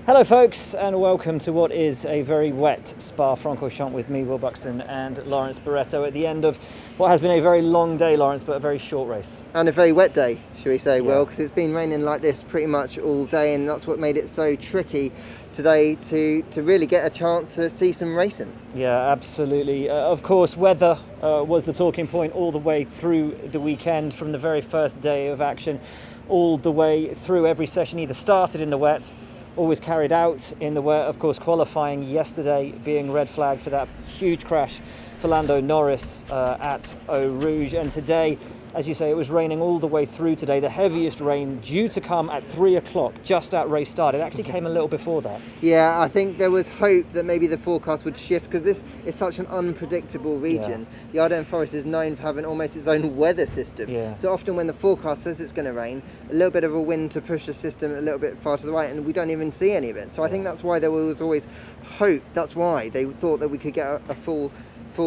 Hello folks, and welcome to what is a very wet Spa-Francorchamps with me, Will Buxton and Lawrence Barretto, at the end of what has been a very long day, Lawrence, but a very short race. And a very wet day, should we say, Yeah. Will, because it's been raining like this pretty much all day, and that's what made it so tricky today to really get a chance to see some racing. Yeah, absolutely. Of course, weather was the talking point all the way through the weekend, from the very first day of action all the way through. Every session either started in the wet, always carried out in the wet. Of course, qualifying yesterday being red flagged for that huge crash for Lando Norris at Eau Rouge. And today, as you say, it was raining all the way through today. The heaviest rain due to come at 3 o'clock, just at race start. It actually came a little before that. Yeah, I think there was hope that maybe the forecast would shift, because this is such an unpredictable region. Yeah. The Ardennes Forest is known for having almost its own weather system. Yeah. So often when the forecast says it's going to rain, a little bit of a wind to push the system a little bit far to the right, and we don't even see any of it. So I think that's why there was always hope. That's why they thought that we could get a full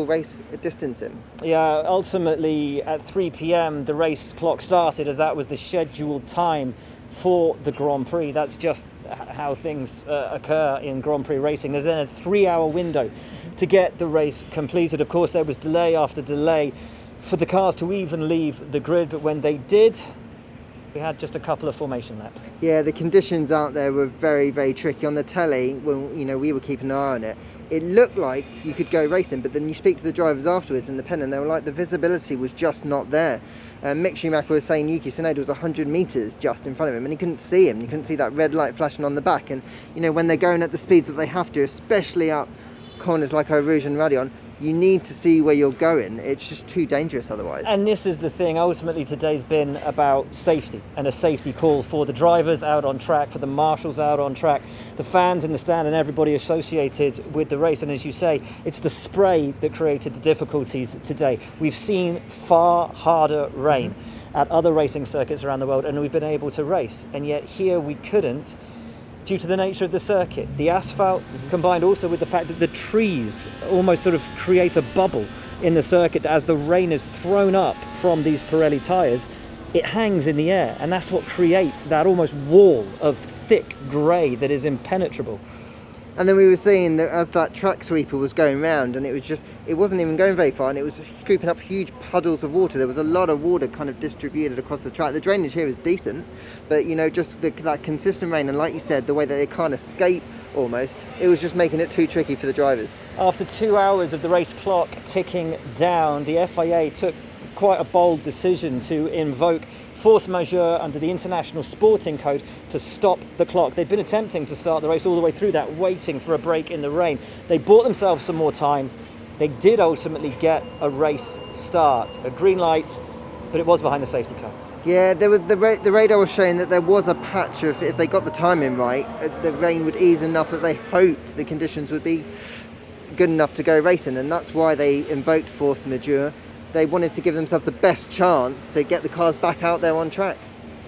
race distance in. Yeah, ultimately at 3 p.m. the race clock started, as that was the scheduled time for the Grand Prix. That's just how things occur in Grand Prix racing. There's then a 3-hour window to get the race completed. Of course, there was delay after delay for the cars to even leave the grid, but when they did, we had just a couple of formation laps. Yeah, the conditions out there were very, very tricky. On the telly, when we were keeping an eye on it, it looked like you could go racing, but then you speak to the drivers afterwards in the pen, and they were like, the visibility was just not there. Mick Schumacher was saying Yuki Tsunoda was 100 metres just in front of him, and he couldn't see him. You couldn't see that red light flashing on the back. And when they're going at the speeds that they have to, especially up corners like Eau Rouge and Raidillon, you need to see where you're going. It's just too dangerous otherwise. And this is the thing. Ultimately, today's been about safety, and a safety call for the drivers out on track, for the marshals out on track, the fans in the stand, and everybody associated with the race. And as you say, it's the spray that created the difficulties today. We've seen far harder rain at other racing circuits around the world, and we've been able to race. And yet here we couldn't, due to the nature of the circuit. The asphalt, combined also with the fact that the trees almost sort of create a bubble in the circuit as the rain is thrown up from these Pirelli tyres, it hangs in the air, and that's what creates that almost wall of thick grey that is impenetrable. And then we were seeing that as that track sweeper was going round, and it wasn't even going very far, and it was scooping up huge puddles of water. There was a lot of water kind of distributed across the track. The drainage here is decent, but just that consistent rain, and like you said, the way that it can't escape almost, it was just making it too tricky for the drivers. After 2 hours of the race clock ticking down, the FIA took quite a bold decision to invoke force majeure under the International Sporting Code to stop the clock. They'd been attempting to start the race all the way through that, waiting for a break in the rain. They bought themselves some more time. They did ultimately get a race start, a green light, but it was behind the safety car. Yeah, there was the radar was showing that there was a patch of, if they got the timing right, the rain would ease enough that they hoped the conditions would be good enough to go racing, and that's why they invoked force majeure. They wanted to give themselves the best chance to get the cars back out there on track.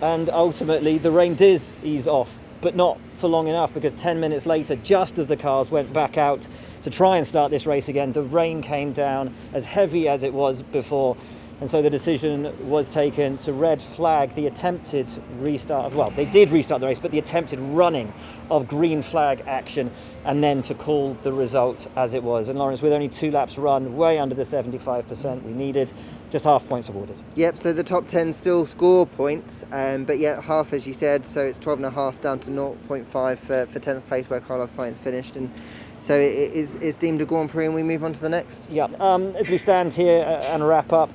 And ultimately the rain did ease off, but not for long enough, because 10 minutes later, just as the cars went back out to try and start this race again, the rain came down as heavy as it was before. And so the decision was taken to red flag the attempted restart they did restart the race, but the attempted running of green flag action, and then to call the result as it was. And Lawrence, with only 2 laps run, way under the 75% we needed, just half points awarded. Yep, so the top 10 still score points, but yet half, as you said, so it's 12.5 down to 0.5 for 10th place where Carlos Sainz finished. And so it is deemed a Grand Prix, and we move on to the next. Yeah, as we stand here and wrap up,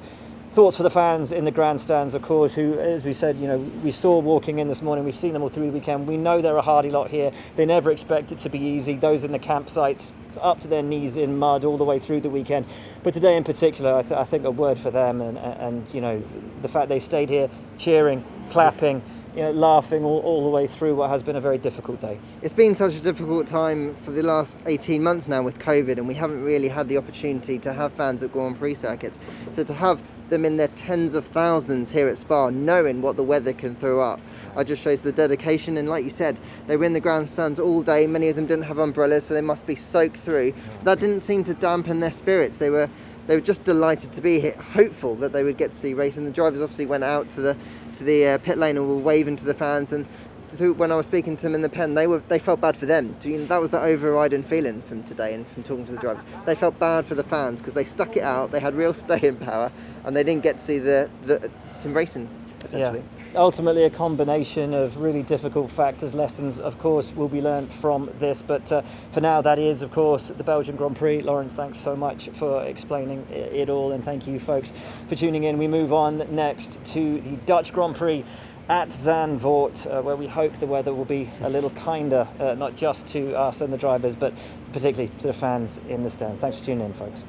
thoughts for the fans in the grandstands, of course, who, as we said, we saw walking in this morning. We've seen them all through the weekend. We know they're a hardy lot here. They never expect it to be easy. Those in the campsites up to their knees in mud all the way through the weekend. But today in particular, I think a word for them, and the fact they stayed here cheering, clapping, laughing all the way through what has been a very difficult day. It's been such a difficult time for the last 18 months now with COVID, and we haven't really had the opportunity to have fans at Grand Prix circuits. So to have them in their tens of thousands here at Spa, knowing what the weather can throw up, it just shows the dedication. And like you said, they were in the grandstands all day. Many of them didn't have umbrellas, so they must be soaked through. That didn't seem to dampen their spirits. They were just delighted to be here, hopeful that they would get to see racing. The drivers obviously went out to the pit lane and were waving to the fans, and when I was speaking to them in the pen, they felt bad for them. That was the overriding feeling from today and from talking to the drivers. They felt bad for the fans because they stuck it out. They had real staying power, and they didn't get to see some racing. Essentially. Yeah. Ultimately, a combination of really difficult factors. Lessons, of course, will be learned from this. But for now, that is, of course, the Belgian Grand Prix. Lawrence, thanks so much for explaining it all, and thank you, folks, for tuning in. We move on next to the Dutch Grand Prix at Zandvoort, where we hope the weather will be a little kinder, not just to us and the drivers, but particularly to the fans in the stands. Thanks for tuning in, folks.